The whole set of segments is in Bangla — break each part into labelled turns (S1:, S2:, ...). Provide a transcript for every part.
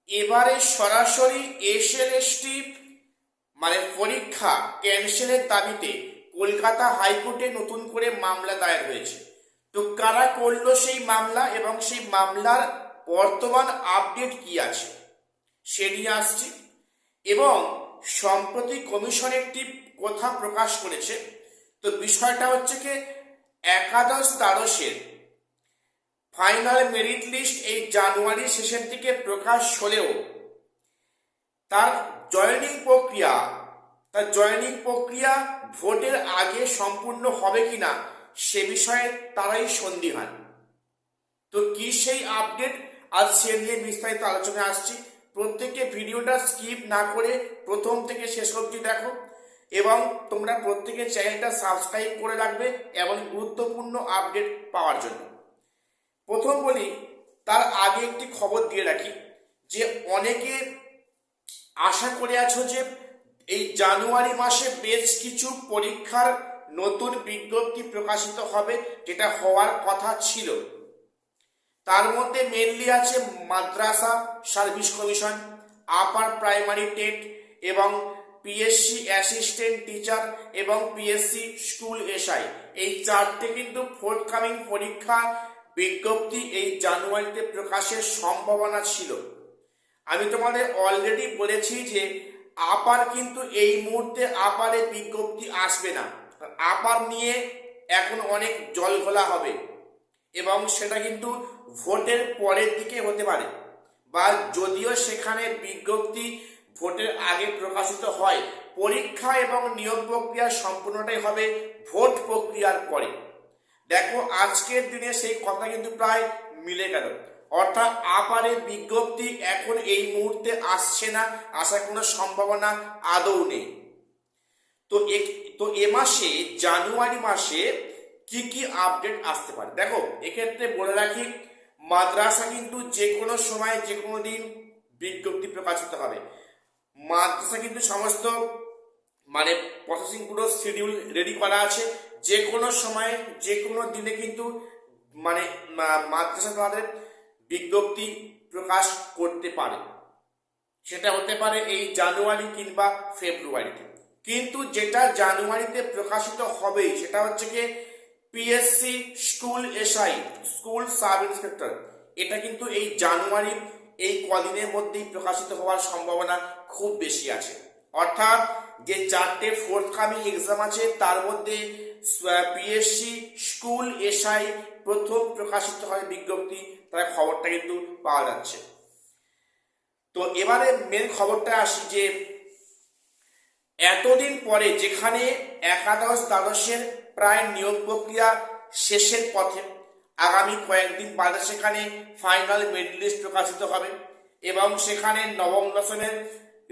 S1: এবারে সরাসরি এসএলএসটি মানে পরীক্ষা ক্যান্সেলের দাবিতে কলকাতা হাইকোর্টে নতুন করে মামলা দায়ের হয়েছে। তো কারা করলো সেই মামলা এবং সেই মামলার বর্তমান আপডেট কি আছে সে নিয়ে আসছি। এবং সম্প্রতি কমিশন একটি কথা প্রকাশ করেছে। তো বিষয়টা হচ্ছে কি, একাদশ দ্বাদশের ফাইনাল মেরিট লিস্ট এই জানুয়ারি শেষের দিকে প্রকাশ হলেও তার জয়েনিং প্রক্রিয়া ভোটের আগে সম্পূর্ণ হবে কিনা সে বিষয়ে তারাই সন্দিহান। তো কি সেই আপডেট, আজ সে নিয়ে বিস্তারিত আলোচনা আসছি। প্রত্যেকে ভিডিওটা স্কিপ না করে প্রথম থেকে শেষ অবধি দেখো এবং তোমরা প্রত্যেকে চ্যানেলটা সাবস্ক্রাইব করে রাখবে এমন গুরুত্বপূর্ণ আপডেট পাওয়ার জন্য। প্রথম বলি, তার আগে একটি খবর দিয়ে রাখি যে অনেকে আশা করে আছো যে এই জানুয়ারি মাসে বেশ কিছু পরীক্ষার নতুন বিজ্ঞপ্তি প্রকাশিত হবে, যেটা হওয়ার কথা ছিল। তার মধ্যে মেনলি আছে Madrasah service commission, upper primary TET এবং পিএসসি অ্যাসিস্ট্যান্ট টিচার এবং পিএসসি স্কুল এসআই। এই চারটে কিন্তু ফোর্থকামিং পরীক্ষা বিজ্ঞপ্তি এই জানুয়ারিতে প্রকাশের সম্ভাবনা ছিল। আমি তোমাদের অলরেডি বলেছি যে আপার কিন্তু এই মুহূর্তে আপারে বিজ্ঞপ্তি আসবে না। আপার নিয়ে এখন অনেক জল ঘোলা হবে এবং সেটা কিন্তু ভোটের পরের দিকে হতে পারে, বা যদিও সেখানে বিজ্ঞপ্তি ভোটের আগে প্রকাশিত হয়, পরীক্ষা এবং নিয়োগ প্রক্রিয়া সম্পূর্ণটাই হবে ভোট প্রক্রিয়ার পরে। দেখো আজকের দিনে সেই কথা কিন্তু প্রায় মিলে গেল, অর্থাৎ আপারে বিজ্ঞপ্তি এখন এই মুহূর্তে আসছে না, আসার কোনো সম্ভাবনা আদৌ নেই। তো এ মাসে জানুয়ারি মাসে কি কি আপডেট আসতে পারে দেখো, এক্ষেত্রে বলে রাখি মাদ্রাসা কিন্তু যে কোনো সময় যে কোনো দিন বিজ্ঞপ্তি প্রকাশিত হবে। মাদ্রাসা কিন্তু সমস্ত মানে প্রসেসিং পুরো শিডিউল রেডি করা আছে, যে কোনো সময় যে কোনো দিনে কিন্তু মানে মাদ্রাসা তাদের বিজ্ঞপ্তি প্রকাশ করতে পারে। সেটা হতে পারে এই জানুয়ারি কিংবা ফেব্রুয়ারিতে। কিন্তু যেটা জানুয়ারিতে প্রকাশিত হবেই সেটা হচ্ছে কি PSC school SI, school sub inspector. এটা কিন্তু এই জানুয়ারি এই কদিনের মধ্যেই প্রকাশিত হওয়ার সম্ভাবনা খুব বেশি আছে। অর্থাৎ যে চারটে ফোর্থকামিং এক্সাম আছে তার মধ্যে পিএসসি স্কুল এসআই প্রথম প্রকাশিত হয় বিজ্ঞপ্তি, তার খবরটা কিন্তু পাওয়া যাচ্ছে। তো এবারে মেন খবরটা আসি যে এতদিন পরে যেখানে একাদশ দ্বাদশের প্রায় নিয়োগ প্রক্রিয়া শেষের পথে, আগামী কয়েকদিন বাদে সেখানে ফাইনাল মেরিট লিস্ট প্রকাশিত হবে এবং সেখানে নবম দশমের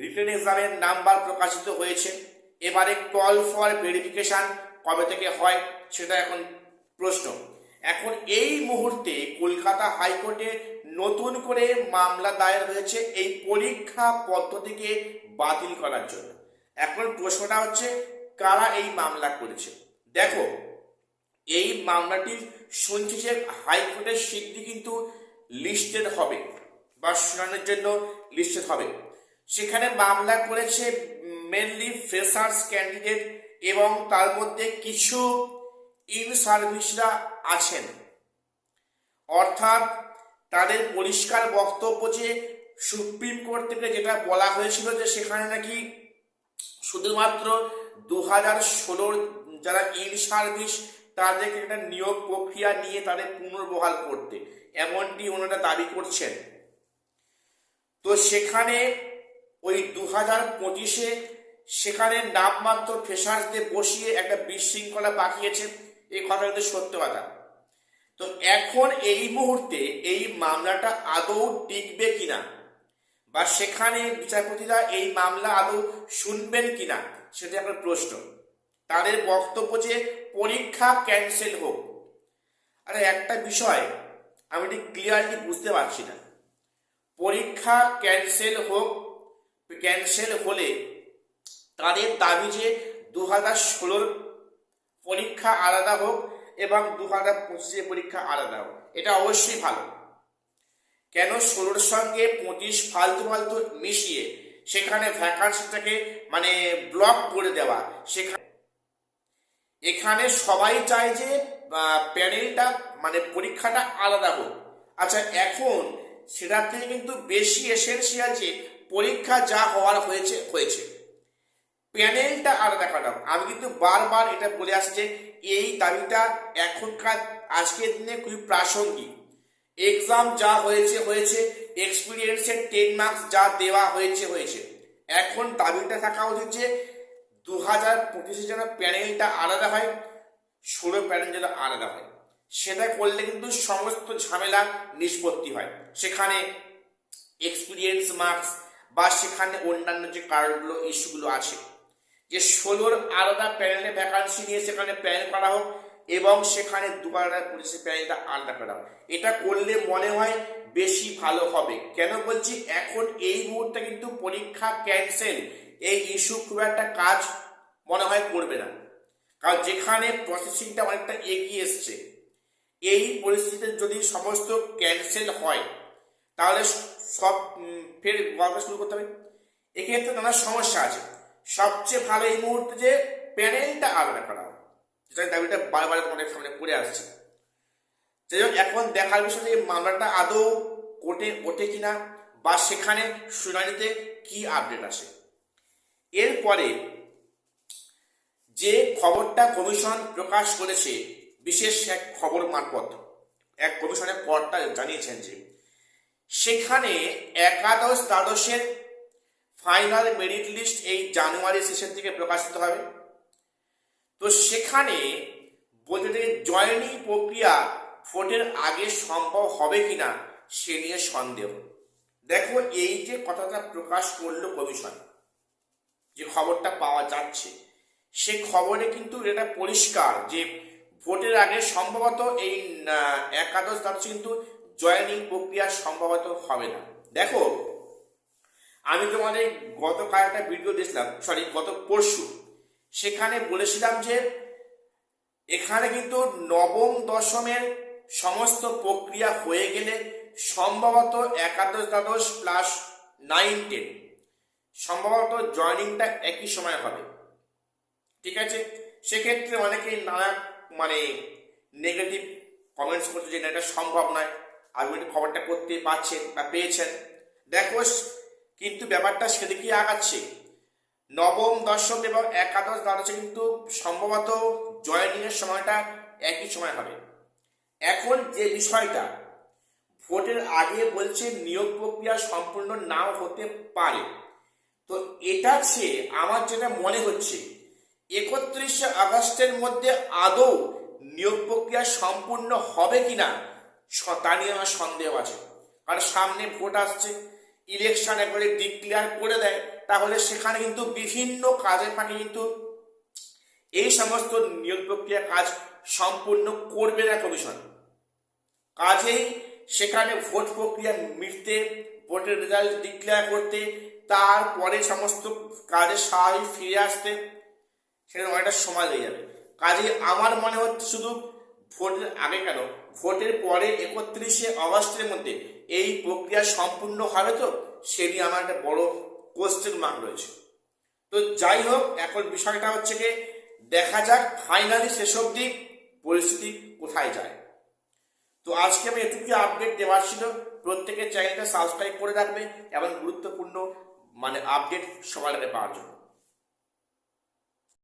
S1: রিটেন এক্সামের নাম্বার প্রকাশিত হয়েছে। এবারে কল ফর ভেরিফিকেশন কবে থেকে হয় সেটা এখন প্রশ্ন। এখন এই মুহূর্তে কলকাতা হাইকোর্টে নতুন করে মামলা দায়ের হয়েছে এই পরীক্ষা পদ্ধতিকে বাতিল করার জন্য। এখন প্রশ্নটা হচ্ছে কারা এই মামলা করেছে। দেখো এই মামলাটি শুনছি যে হাইকোর্টের শীঘ্রই কিন্তু লিস্টেড হবে বা শুনানির জন্য লিস্টেড হবে। সেখানে মামলা করেছে মেনলি ফ্রেশার্স ক্যান্ডিডেট এবং তার মধ্যে কিছু ইন সার্ভিসরা আছেন। অর্থাৎ তাদের পরিষ্কার বক্তব্য যে সুপ্রিম কোর্ট থেকে যেটা বলা হয়েছিল যে সেখানে নাকি শুধুমাত্র 2016 যারা ইন সার্ভিস তাদেরকে একটা নিয়োগ প্রক্রিয়া নিয়ে তাদের পুনর্বহাল করতে, এমনটি ওনারা দাবি করছেন। তো সেখানে ওই 2025-এ সেখানে নামমাত্র ফ্রেশার্সদের বসিয়ে একটা বিশৃঙ্খলা পাকিয়েছে, এই কথা কিন্তু সত্য কথা। তো এখন এই মুহূর্তে এই মামলাটা আদৌ টিকবে কিনা বা সেখানে বিচারপতিরা এই মামলা আদৌ শুনবেন কিনা সেটা একটা প্রশ্ন। তাদের বক্তব্য যে পরীক্ষা ক্যান্সেল হোক। আরে একটা বিষয় আমি ঠিক ক্লিয়ারলি বুঝতে পারছি না, পরীক্ষা ক্যান্সেল হোক, ক্যান্সেল হলে তাদের দাবি যে 2016 পরীক্ষা আলাদা হোক এবং 2025 পরীক্ষা আলাদা হোক, এটা অবশ্যই ভালো। কেন 16-র সঙ্গে 25 ফালতু ফালতু মিশিয়ে সেখানে ভ্যাকান্সিটাকে মানে ব্লক করে দেওয়া? সেখানে এখানে সবাই চায় যে প্যানেলটা মানে পরীক্ষাটা আলাদা হোক। আচ্ছা, এখন সেটাতে কিন্তু বেশি এসেন্সিয়াল যে পরীক্ষা যা হওয়ার হয়েছে হয়েছে, প্যানেলটা আলাদা করা। আমি কিন্তু বারবার এটা বলে আসছি যে এই দাবিটা এখনকার আজকের দিনে খুবই প্রাসঙ্গিক। এক্সাম যা হয়েছে হয়েছে, এক্সপিরিয়েন্সের 10 মার্কস যা দেওয়া হয়েছে হয়েছে। এখন দাবিটা থাকা উচিত যে 2025-এ যেন প্যানেলটা আলাদা হয়, 16 প্যানেল যেন আলাদা হয়। সেটা করলে কিন্তু সমস্ত ঝামেলা নিষ্পত্তি হয়। সেখানে এক্সপিরিয়েন্স মার্কস বা সেখানে অন্যান্য যে কারণগুলো ইস্যুগুলো আছে, যে 16-র আলাদা প্যানেলে ভ্যাকান্সি নিয়ে সেখানে প্যানেল করা হোক এবং সেখানে 2025 প্যানেলটা আলাদা করা হোক। এটা করলে মনে হয় বেশি ভালো হবে। কেন বলছি, এখন এই মুহূর্তে কিন্তু পরীক্ষা ক্যান্সেল এই ইস্যু খুব একটা কাজ মনে হয় করবে না, কারণ যেখানে প্রসেসিংটা অনেকটা এগিয়ে এসছে। এই পরিস্থিতিতে যদি সমস্ত ক্যান্সেল হয় তাহলে সব ফের গল্প শুরু করতে হবে। এক্ষেত্রে নানা সমস্যা আছে। সবচেয়ে ভালো এই মুহূর্তে যে প্যানেলটা আলাদা করা হয়, যেটা দাবিটা বারবার তোমাদের সামনে পড়ে আসছে। যাই হোক, এখন দেখার বিষয় যে মামলাটা আদৌ কোর্টে ওঠে কিনা বা সেখানে শুনানিতে কি আপডেট আসে। এরপরে যে খবরটা কমিশন প্রকাশ করেছে, বিশেষ এক খবর মারফত এক কমিশনের কর্তা জানিয়েছেন যে সেখানে একাদশ দ্বাদশের ফাইনাল মেরিট লিস্ট এই জানুয়ারি শেষের দিকে প্রকাশিত হবে। তো সেখানে বলতে থেকে জয়েনিং প্রক্রিয়া ভোটের আগে সম্ভব হবে কিনা সে নিয়ে সন্দেহ। দেখো, এই যে কথাটা প্রকাশ করলো কমিশন, যে খবরটা পাওয়া যাচ্ছে, সে খবরে কিন্তু এটা পরিষ্কার যে ভোটের আগে সম্ভবত এই একাদশ দ্বাদশ কিন্তু জয়েনিং প্রক্রিয়া সম্ভবত হবে না। দেখো, আমি তোমাদের গতকাল একটা ভিডিও দিয়েছিলাম, গত পরশু, সেখানে বলেছিলাম যে এখানে কিন্তু নবম দশমের সমস্ত প্রক্রিয়া হয়ে গেলে সম্ভবত একাদশ দ্বাদশ প্লাস 9-10 সম্ভবত জয়েনিংটা একই সময় হবে। ঠিক আছে, সেক্ষেত্রে অনেকেই নানা মানে নেগেটিভ কমেন্টস করছে যে এটা সম্ভব নয়, আপনি খবরটা করতে পারছেন বা পেয়েছেন। দেখো, কিন্তু ব্যাপারটা সেদিকে আগাচ্ছে। নবম দশম এবং একাদশ দ্বাদশে কিন্তু সম্ভবত জয়েনিং এর সময়টা একই সময় হবে। এখন যে বিষয়টা ভোটের আগে বলছে নিয়োগ প্রক্রিয়া সম্পূর্ণ নাও হতে পারে, তো এটা চেয়ে আমার যেটা মনে হচ্ছে 31শে আগস্টের মধ্যে আদৌ নিয়োগ প্রক্রিয়া সম্পূর্ণ হবে কিনা তা নিয়ে আমার সন্দেহ আছে। কারণ সামনে ভোট আসছে, ইলেকশন একবারে ডিক্লেয়ার করে দেয়, তাহলে সেখানে কিন্তু বিভিন্ন কাজের ফাঁকে কিন্তু এই সমস্ত নিয়োগ প্রক্রিয়া কাজ সম্পূর্ণ করবে না কমিশন। কাজেই সেখানে ভোট প্রক্রিয়া মিটতে, ভোটের রেজাল্ট ডিক্লেয়ার করতে, তারপরে সমস্ত কাজের স্বাভাবিক ফিরে আসতে সেখানে অনেকটা সময় লেগে যাবে। কাজেই আমার মনে হচ্ছে শুধু ভোটের আগে কেন, ভোটের পরে 31শে আগস্টের মধ্যে এই প্রক্রিয়া সম্পূর্ণ হবে তো, সে নিয়ে আমার একটা বড় কোশ্চেন মার্ক রয়েছে। তো যাই হোক, এখন বিষয়টা হচ্ছে কি, দেখা যাক ফাইনালি শেষ অবধি পরিস্থিতি কোথায় যায়। তো আজকে আমি এটুকুই আপডেট দেওয়ার ছিল। প্রত্যেকের চ্যানেলটা সাবস্ক্রাইব করে রাখবে এবং গুরুত্বপূর্ণ মানে আপডেট সবার আগে পাওয়ার জন্য।